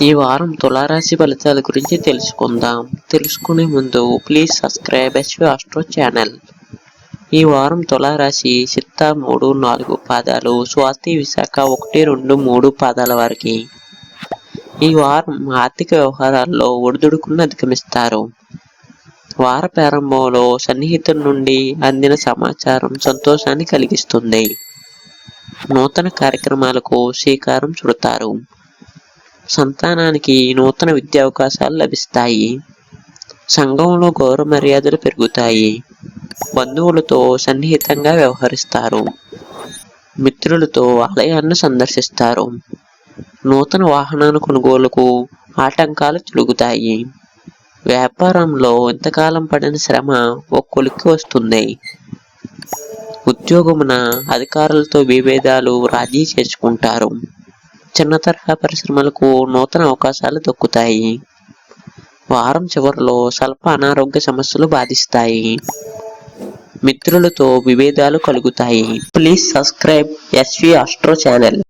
ఈ వారం తులారాశి ఫలితాల గురించి తెలుసుకునే ముందు please subscribe SV astro channel. ఈ వారం తులారాశి చిత్త 3, 4 పాదాలు, స్వాతి, విశాఖ 1, 2, 3 పాదాల వారికి ఈ వారం ఆర్థిక వ్యవహారాల్లో ఒడిదుడుకులను అధిగమిస్తారు. వార ప్రారంభంలో సన్నిహితుల నుండి అందిన సమాచారం సంతోషాన్ని కలిగిస్తుంది. నూతన కార్యక్రమాలకు శ్రీకారం చుడతారు. సంతానానికి నూతన విద్యావకాశాలు లభిస్తాయి. సంఘంలో గౌరవ మర్యాదలు పెరుగుతాయి. బంధువులతో సన్నిహితంగా వ్యవహరిస్తారు. మిత్రులతో ఆలయాన్ని సందర్శిస్తారు. నూతన వాహనాల కొనుగోలుకు ఆటంకాలు తొలగుతాయి. వ్యాపారంలో ఇంతకాలం పడిన శ్రమ ఒక కొలిక్కి వస్తుంది. ఉద్యోగమున అధికారులతో విభేదాలు రాజీ చేసుకుంటారు. చిన్న తరహా పరిశ్రమలకు నూతన అవకాశాలు దక్కుతాయి. వారం చివరిలో స్వల్ప అనారోగ్య సమస్యలు బాధిస్తాయి. మిత్రులతో విభేదాలు కలుగుతాయి. Please subscribe SV astro channel.